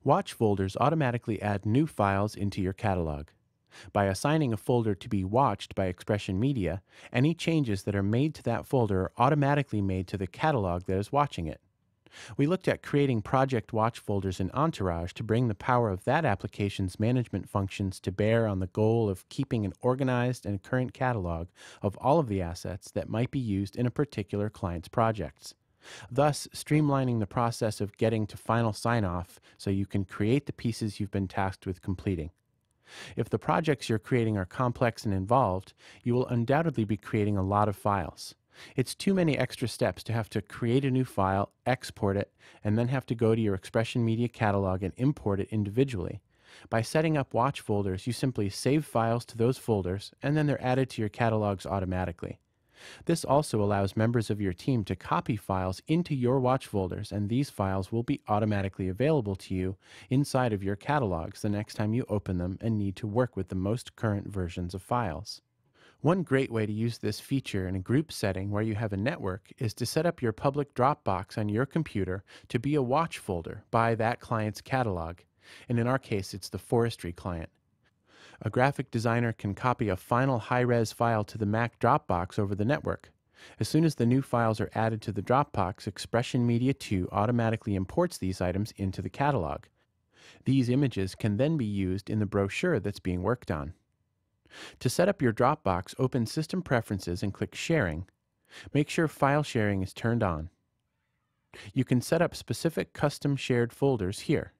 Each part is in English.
Watch folders automatically add new files into your catalog. By assigning a folder to be watched by Expression Media, any changes that are made to that folder are automatically made to the catalog that is watching it. We looked at creating project watch folders in Entourage to bring the power of that application's management functions to bear on the goal of keeping an organized and current catalog of all of the assets that might be used in a particular client's projects, thus streamlining the process of getting to final sign-off so you can create the pieces you've been tasked with completing. If the projects you're creating are complex and involved, you will undoubtedly be creating a lot of files. It's too many extra steps to have to create a new file, export it, and then have to go to your Expression Media catalog and import it individually. By setting up watch folders, you simply save files to those folders, and then they're added to your catalogs automatically. This also allows members of your team to copy files into your watch folders, and these files will be automatically available to you inside of your catalogs the next time you open them and need to work with the most current versions of files. One great way to use this feature in a group setting where you have a network is to set up your public Dropbox on your computer to be a watch folder by that client's catalog, and in our case it's the forestry client. A graphic designer can copy a final high-res file to the Mac Dropbox over the network. As soon as the new files are added to the Dropbox, Expression Media 2 automatically imports these items into the catalog. These images can then be used in the brochure that's being worked on. To set up your Dropbox, open System Preferences and click Sharing. Make sure File Sharing is turned on. You can set up specific custom shared folders here.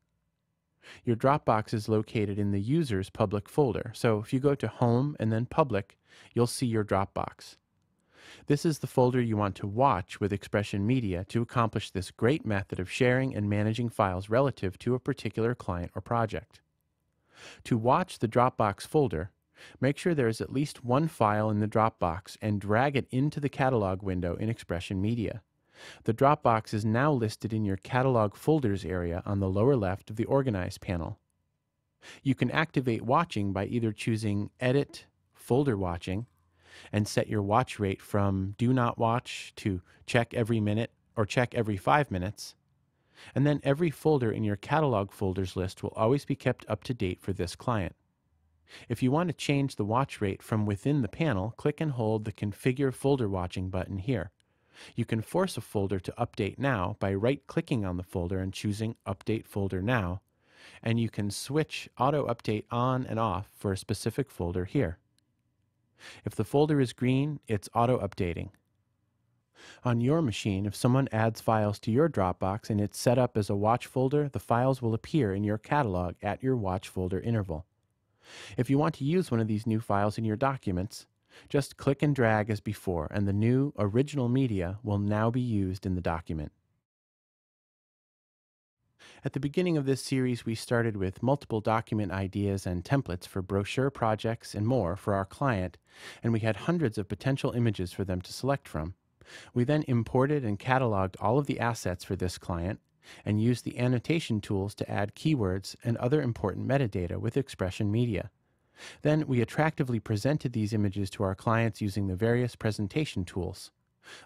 Your Dropbox is located in the User's public folder, so if you go to Home and then Public, you'll see your Dropbox. This is the folder you want to watch with Expression Media to accomplish this great method of sharing and managing files relative to a particular client or project. To watch the Dropbox folder, make sure there is at least one file in the Dropbox and drag it into the catalog window in Expression Media. The Dropbox is now listed in your Catalog Folders area on the lower left of the Organize panel. You can activate watching by either choosing Edit, Folder Watching, and set your watch rate from Do Not Watch to Check Every Minute or Check Every 5 minutes. And then every folder in your Catalog Folders list will always be kept up to date for this client. If you want to change the watch rate from within the panel, click and hold the Configure Folder Watching button here. You can force a folder to update now by right-clicking on the folder and choosing Update Folder Now, and you can switch Auto Update on and off for a specific folder here. If the folder is green, it's auto-updating. On your machine, if someone adds files to your Dropbox and it's set up as a watch folder, the files will appear in your catalog at your watch folder interval. If you want to use one of these new files in your documents, just click and drag as before, and the new original media will now be used in the document. At the beginning of this series, we started with multiple document ideas and templates for brochure projects and more for our client, and we had hundreds of potential images for them to select from. We then imported and cataloged all of the assets for this client and used the annotation tools to add keywords and other important metadata with Expression Media. Then we attractively presented these images to our clients using the various presentation tools.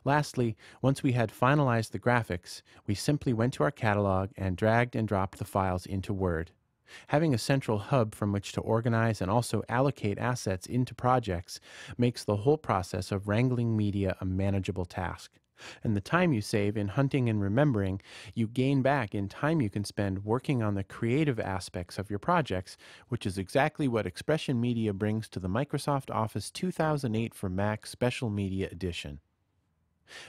Lastly, once we had finalized the graphics, we simply went to our catalog and dragged and dropped the files into Word. Having a central hub from which to organize and also allocate assets into projects makes the whole process of wrangling media a manageable task. And the time you save in hunting and remembering, you gain back in time you can spend working on the creative aspects of your projects, which is exactly what Expression Media brings to the Microsoft Office 2008 for Mac Special Media Edition.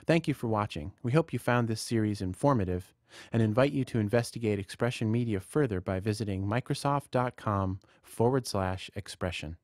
Thank you for watching. We hope you found this series informative and invite you to investigate Expression Media further by visiting microsoft.com/expression.